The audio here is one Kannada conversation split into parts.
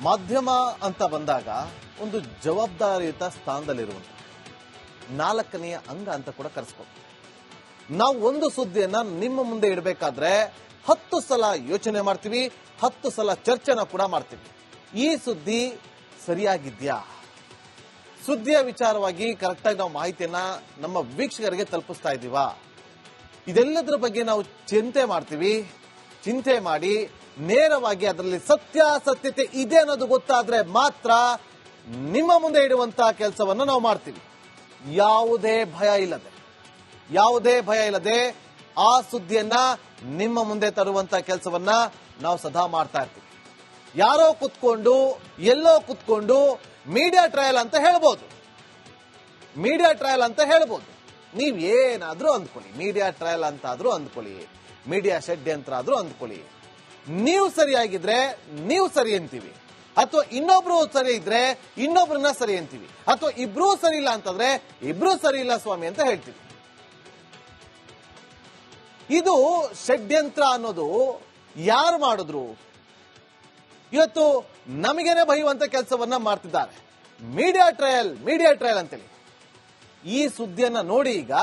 ಮಾಧ್ಯಮ ಅಂತ ಬಂದಾಗ ಒಂದು ಜವಾಬ್ದಾರಿಯುತ ಸ್ಥಾನದಲ್ಲಿರುವಂತ ನಾಲ್ಕನೆಯ ಅಂಗ ಅಂತ ಕೂಡ ಕರೆಸ್ಬೋದು. ನಾವು ಒಂದು ಸುದ್ದಿಯನ್ನ ನಿಮ್ಮ ಮುಂದೆ ಇಡಬೇಕಾದ್ರೆ 10 ಸಲ ಯೋಚನೆ ಮಾಡ್ತೀವಿ, 10 ಸಲ ಚರ್ಚೆನ ಕೂಡ ಮಾಡ್ತೀವಿ. ಈ ಸುದ್ದಿ ಸರಿಯಾಗಿದ್ಯಾ, ಸುದ್ದಿಯ ವಿಚಾರವಾಗಿ ಕರೆಕ್ಟಾಗಿ ನಾವು ಮಾಹಿತಿಯನ್ನ ನಮ್ಮ ವೀಕ್ಷಕರಿಗೆ ತಲುಪಿಸ್ತಾ ಇದ್ದೀವಾ, ಇದೆಲ್ಲದರ ಬಗ್ಗೆ ನಾವು ಚಿಂತೆ ಮಾಡಿ ನೇರವಾಗಿ ಅದರಲ್ಲಿ ಸತ್ಯಾಸತ್ಯತೆ ಇದೆ ಅನ್ನೋದು ಗೊತ್ತಾದ್ರೆ ಮಾತ್ರ ನಿಮ್ಮ ಮುಂದೆ ಇಡುವಂತಹ ಕೆಲಸವನ್ನು ನಾವು ಮಾಡ್ತೀವಿ. ಯಾವುದೇ ಭಯ ಇಲ್ಲದೆ ಆ ಸುದ್ದಿಯನ್ನ ನಿಮ್ಮ ಮುಂದೆ ತರುವಂತಹ ಕೆಲಸವನ್ನ ನಾವು ಸದಾ ಮಾಡ್ತಾ ಇರ್ತೀವಿ. ಯಾರೋ ಎಲ್ಲೋ ಕುತ್ಕೊಂಡು ಮೀಡಿಯಾ ಟ್ರಯಲ್ ಅಂತ ಹೇಳ್ಬೋದು. ನೀವ್ ಏನಾದ್ರೂ ಅಂದ್ಕೊಳ್ಳಿ, ಮೀಡಿಯಾ ಟ್ರಯಲ್ ಅಂತಾದ್ರೂ ಅಂದ್ಕೊಳ್ಳಿ, ಮೀಡಿಯಾ ಷಡ್ಯಂತ್ರ ಆದ್ರೂ ಅಂದ್ಕೊಳ್ಳಿ. ನೀವು ಸರಿಯಾಗಿದ್ರೆ ನೀವು ಸರಿ ಅಂತೀವಿ, ಅಥವಾ ಇನ್ನೊಬ್ರು ಸರಿ ಇದ್ರೆ ಇನ್ನೊಬ್ರನ್ನ ಸರಿ ಅಂತೀವಿ, ಅಥವಾ ಇಬ್ರು ಸರಿ ಇಲ್ಲ ಅಂತಂದ್ರೆ ಇಬ್ರು ಸರಿ ಇಲ್ಲ ಸ್ವಾಮಿ ಅಂತ ಹೇಳ್ತೀವಿ. ಇದು ಷಡ್ಯಂತ್ರ ಅನ್ನೋದು ಯಾರು ಮಾಡಿದ್ರು? ಇವತ್ತು ನಮಗೇನೆ ಬೈಯುವಂತ ಕೆಲಸವನ್ನ ಮಾಡ್ತಿದ್ದಾರೆ. ಮೀಡಿಯಾ ಟ್ರಯಲ್ ಅಂತೇಳಿ ಈ ಸುದ್ದಿಯನ್ನ ನೋಡಿ, ಈಗ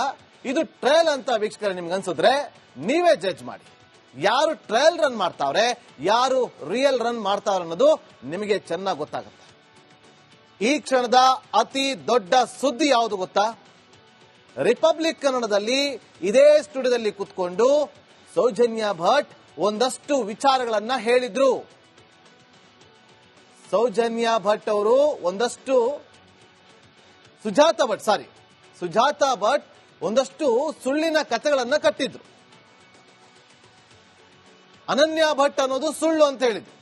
ಇದು ಟ್ರಯಲ್ ಅಂತ ವೀಕ್ಷಕರೇ ನಿಮ್ಗೆ ಅನ್ಸಿದ್ರೆ ನೀವೇ ಜಡ್ಜ್ ಮಾಡಿ. ಯಾರು ಟ್ರಯಲ್ ರನ್ ಮಾಡ್ತಾವ್ರೆ, ಯಾರು ರಿಯಲ್ ರನ್ ಮಾಡ್ತಾವ್ರೆ ಅನ್ನೋದು ನಿಮಗೆ ಚೆನ್ನಾಗಿ ಗೊತ್ತಾಗುತ್ತೆ. ಈ ಕ್ಷಣದ ಅತಿ ದೊಡ್ಡ ಸುದ್ದಿ ಯಾವುದು ಗೊತ್ತಾ? ರಿಪಬ್ಲಿಕ್ ಕನ್ನಡದಲ್ಲಿ ಇದೇ ಸ್ಟುಡಿಯೋದಲ್ಲಿ ಕುತ್ಕೊಂಡು ಸೌಜನ್ಯ ಭಟ್ ಒಂದಷ್ಟು ವಿಚಾರಗಳನ್ನ ಹೇಳಿದ್ರು. ಸೌಜನ್ಯ ಭಟ್ ಅವರು ಒಂದಷ್ಟು ಸುಜಾತಾ ಭಟ್ ಒಂದಷ್ಟು ಸುಳ್ಳಿನ ಕಥೆಗಳನ್ನ ಕಟ್ಟಿದ್ರು. ಅನನ್ಯ ಭಟ್ ಅನ್ನೋದು ಸುಳ್ಳು ಅಂತ ಹೇಳಿದ್ರು.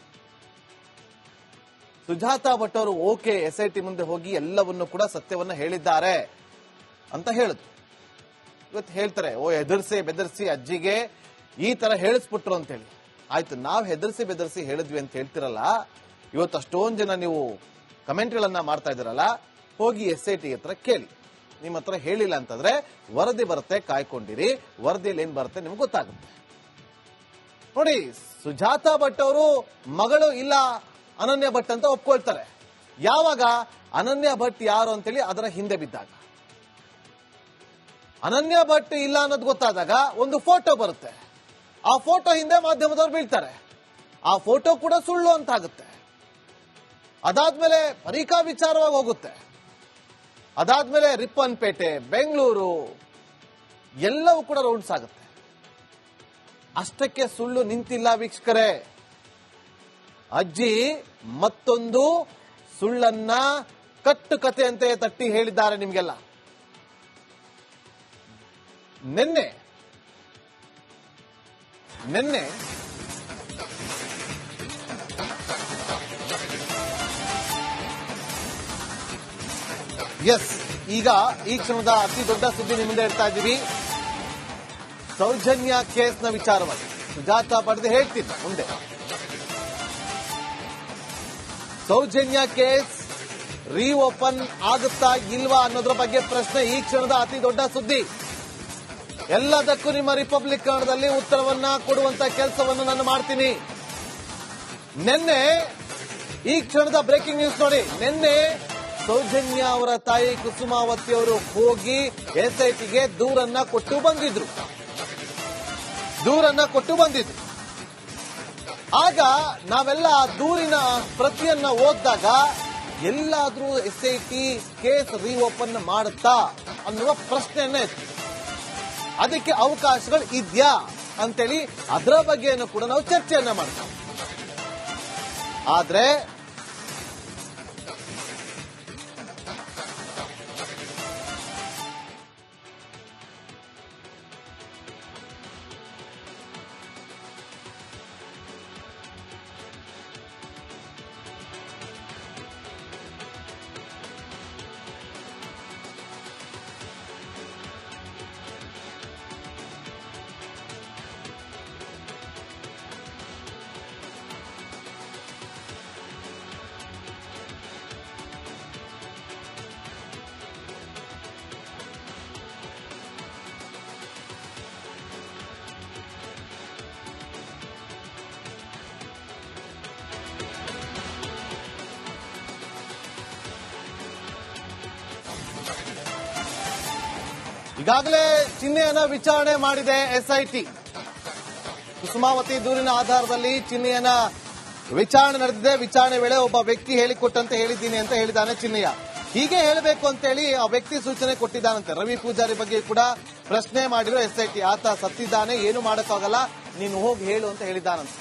ಸುಜಾತಾ ಭಟ್ ಅವರು ಓಕೆ, SIT ಮುಂದೆ ಹೋಗಿ ಎಲ್ಲವನ್ನು ಕೂಡ ಸತ್ಯವನ್ನ ಹೇಳಿದ್ದಾರೆ ಅಂತ ಹೇಳಿದ್ರು. ಇವತ್ತು ಹೇಳ್ತಾರೆ, ಬೆದರ್ಸಿ ಅಜ್ಜಿಗೆ ಈ ತರ ಹೇಳಿಸ್ಬಿಟ್ರು ಅಂತ ಹೇಳಿ. ಆಯ್ತು, ನಾವು ಬೆದರ್ಸಿ ಹೇಳಿದ್ವಿ ಅಂತ ಹೇಳ್ತಿರಲ್ಲ, ಇವತ್ತು ಅಷ್ಟೊಂದು ಜನ ನೀವು ಕಮೆಂಟ್ಗಳನ್ನ ಮಾಡ್ತಾ ಇದ್ದೀರಲ್ಲ, ಹೋಗಿ SIT ಹತ್ರ ಕೇಳಿ. ನಿಮ್ಮ ಹತ್ರ ಹೇಳಿಲ್ಲ ಅಂತಂದ್ರೆ ವರದಿ ಬರುತ್ತೆ, ಕಾಯ್ಕೊಂಡಿರಿ. ವರದಿಯಲ್ಲಿ ಏನ್ ಬರುತ್ತೆ ನಿಮ್ಗೆ ಗೊತ್ತಾಗುತ್ತೆ. ನೋಡಿ, ಸುಜಾತಾ ಭಟ್ ಅವರು ಮಗಳು ಇಲ್ಲ ಅನನ್ಯ ಭಟ್ ಅಂತ ಒಪ್ಕೊಳ್ತಾರೆ. ಯಾವಾಗ? ಅನನ್ಯ ಭಟ್ ಯಾರು ಅಂತೇಳಿ ಅದರ ಹಿಂದೆ ಬಿದ್ದಾಗ. ಅನನ್ಯ ಭಟ್ ಇಲ್ಲ ಅನ್ನೋದು ಗೊತ್ತಾದಾಗ ಒಂದು ಫೋಟೋ ಬರುತ್ತೆ. ಆ ಫೋಟೋ ಹಿಂದೆ ಮಾಧ್ಯಮದವ್ರು ಬೀಳ್ತಾರೆ. ಆ ಫೋಟೋ ಕೂಡ ಸುಳ್ಳು ಅಂತ ಆಗುತ್ತೆ. ಅದಾದ್ಮೇಲೆ ಪರೀಕ್ಷಾ ವಿಚಾರವಾಗಿ ಹೋಗುತ್ತೆ. ಅದಾದ್ಮೇಲೆ ರಿಪ್ಪನ್ಪೇಟೆ, ಬೆಂಗಳೂರು ಎಲ್ಲವೂ ಕೂಡ ರೌಂಡ್ಸ್ ಆಗುತ್ತೆ. ಅಷ್ಟಕ್ಕೆ ಸುಳ್ಳು ನಿಂತಿಲ್ಲ ವೀಕ್ಷಕರೇ. ಅಜ್ಜಿ ಮತ್ತೊಂದು ಸುಳ್ಳನ್ನ ಕಟ್ಟುಕತೆಯಂತೆ ತಟ್ಟಿ ಹೇಳಿದ್ದಾರೆ ನಿಮ್ಗೆಲ್ಲ. ನಿನ್ನೆ ಈಗ ಈ ಕ್ಷಣದ ಅತಿ ದೊಡ್ಡ ಸುದ್ದಿ ನಿಮ್ಮಿಂದ ಇಡ್ತಾ ಇದ್ದೀವಿ. ಸೌಜನ್ಯ ಕೇಸ್ನ ವಿಚಾರವಾಗಿ ಸುಜಾತಾ ಪಡೆದು ಹೇಳ್ತಿದ್ದ ಮುಂದೆ. ಸೌಜನ್ಯ ಕೇಸ್ ರೀಓಪನ್ ಆಗುತ್ತಾ ಇಲ್ವಾ ಅನ್ನೋದ್ರ ಬಗ್ಗೆ ಪ್ರಶ್ನೆ. ಈ ಕ್ಷಣದ ಅತಿ ದೊಡ್ಡ ಸುದ್ದಿ. ಎಲ್ಲದಕ್ಕೂ ನಿಮ್ಮ ರಿಪಬ್ಲಿಕ್ ಕನ್ನಡದಲ್ಲಿ ಉತ್ತರವನ್ನ ಕೊಡುವಂತ ಕೆಲಸವನ್ನು ನಾನು ಮಾಡ್ತೀನಿ. ನಿನ್ನೆ ಈ ಕ್ಷಣದ ಬ್ರೇಕಿಂಗ್ ನ್ಯೂಸ್ ನೋಡಿ. ನಿನ್ನೆ ಸೌಜನ್ಯ ಅವರ ತಾಯಿ ಕುಸುಮಾವತಿ ಅವರು ಹೋಗಿ SITಗೆ ದೂರನ್ನ ಕೊಟ್ಟು ಬಂದಿದ್ರು. ಆಗ ನಾವೆಲ್ಲ ದೂರಿನ ಪ್ರತಿಯನ್ನ ಓದಿದಾಗ ಎಲ್ಲಾದ್ರೂ SIT ಕೇಸ್ ರೀಓಪನ್ ಮಾಡುತ್ತಾ ಅನ್ನುವ ಪ್ರಶ್ನೆಯನ್ನ ಇತ್ತು. ಅದಕ್ಕೆ ಅವಕಾಶಗಳು ಇದೆಯಾ ಅಂತೇಳಿ ಅದರ ಬಗ್ಗೆಯನ್ನು ಕೂಡ ನಾವು ಚರ್ಚೆಯನ್ನ ಮಾಡ್ತೀವಿ. ಆದ್ರೆ ಈಗಾಗಲೇ ಚಿಹ್ನೆಯನ್ನ ವಿಚಾರಣೆ ಮಾಡಿದೆ ಎಸ್ಐಟಿ. ಕುಸುಮಾವತಿ ದೂರಿನ ಆಧಾರದಲ್ಲಿ ಚಿಹ್ನೆಯನ್ನ ವಿಚಾರಣೆ ನಡೆದಿದೆ. ವಿಚಾರಣೆ ವೇಳೆ ಒಬ್ಬ ವ್ಯಕ್ತಿ ಹೇಳಿಕೊಟ್ಟಂತೆ ಹೇಳಿದ್ದೀನಿ ಅಂತ ಹೇಳಿದಾನೆ ಚಿಹ್ನೆಯ. ಹೀಗೆ ಹೇಳಬೇಕು ಅಂತೇಳಿ ಆ ವ್ಯಕ್ತಿ ಸೂಚನೆ ಕೊಟ್ಟಿದ್ದಾನಂತೆ. ರವಿ ಪೂಜಾರಿ ಬಗ್ಗೆ ಕೂಡ ಪ್ರಶ್ನೆ ಮಾಡಿರೋ ಎಸ್ಐಟಿ. ಆತ ಸತ್ತಿದ್ದಾನೆ, ಏನು ಮಾಡೋಕ್ಕಾಗಲ್ಲ, ನೀನು ಹೋಗಿ ಹೇಳು ಅಂತ ಹೇಳಿದ್ದಾನಂತೆ.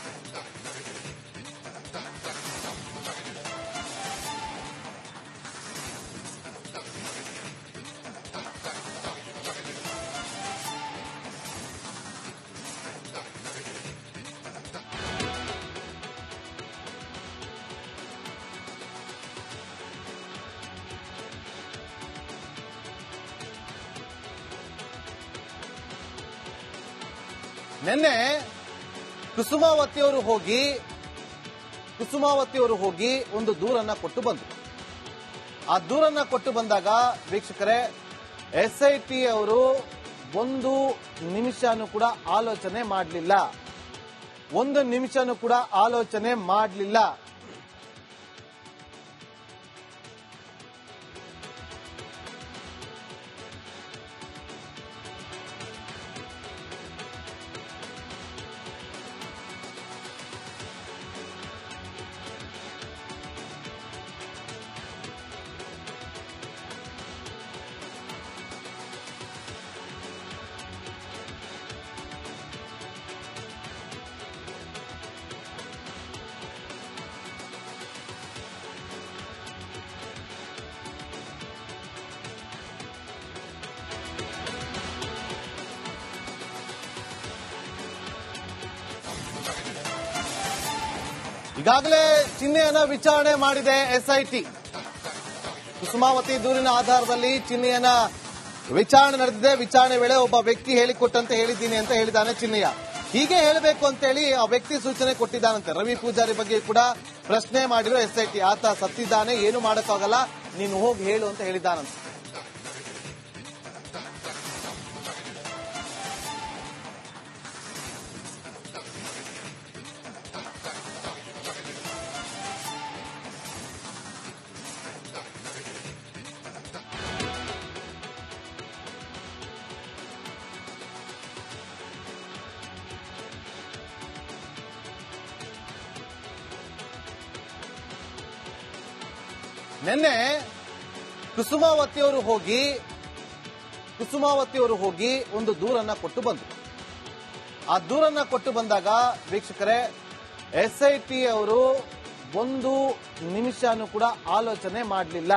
ನಿನ್ನೆ ಕುಸುಮಾವತಿಯವರು ಹೋಗಿ ಒಂದು ದೂರನ್ನ ಕೊಟ್ಟು ಬಂದರು. ಆ ದೂರನ್ನ ಕೊಟ್ಟು ಬಂದಾಗ ವೀಕ್ಷಕರೇ, ಎಸ್ಐಟಿ ಅವರು ಒಂದು ನಿಮಿಷನೂ ಕೂಡ ಆಲೋಚನೆ ಮಾಡಲಿಲ್ಲ. ಈಗಾಗಲೇ ಚಿಹ್ನೆಯನ್ನ ವಿಚಾರಣೆ ಮಾಡಿದೆ ಎಸ್ಐಟಿ. ಕುಸುಮಾವತಿ ದೂರಿನ ಆಧಾರದಲ್ಲಿ ಚಿಹ್ನೆಯನ್ನ ವಿಚಾರಣೆ ನಡೆದಿದೆ. ವಿಚಾರಣೆ ವೇಳೆ ಒಬ್ಬ ವ್ಯಕ್ತಿ ಹೇಳಿಕೊಟ್ಟಂತೆ ಹೇಳಿದ್ದೀನಿ ಅಂತ ಹೇಳಿದಾನೆ ಚಿಹ್ನೆಯ. ಹೀಗೆ ಹೇಳಬೇಕು ಅಂತೇಳಿ ಆ ವ್ಯಕ್ತಿ ಸೂಚನೆ ಕೊಟ್ಟಿದ್ದಾನಂತೆ. ರವಿ ಪೂಜಾರಿ ಬಗ್ಗೆ ಕೂಡ ಪ್ರಶ್ನೆ ಮಾಡಿರೋ ಎಸ್ಐಟಿ. ಆತ ಸತ್ತಿದ್ದಾನೆ, ಏನು ಮಾಡೋಕ್ಕಾಗಲ್ಲ, ನೀನು ಹೋಗಿ ಹೇಳು ಅಂತ ಹೇಳಿದ್ದಾನಂತೆ. ನಿನ್ನೆ ಕುಸುಮಾವತಿಯವರು ಹೋಗಿ ಒಂದು ದೂರನ್ನ ಕೊಟ್ಟು ಬಂದರು. ಆ ದೂರನ್ನ ಕೊಟ್ಟು ಬಂದಾಗ ವೀಕ್ಷಕರೇ, ಎಸ್ಐಟಿ ಅವರು ಒಂದು ನಿಮಿಷನೂ ಕೂಡ ಆಲೋಚನೆ ಮಾಡಲಿಲ್ಲ.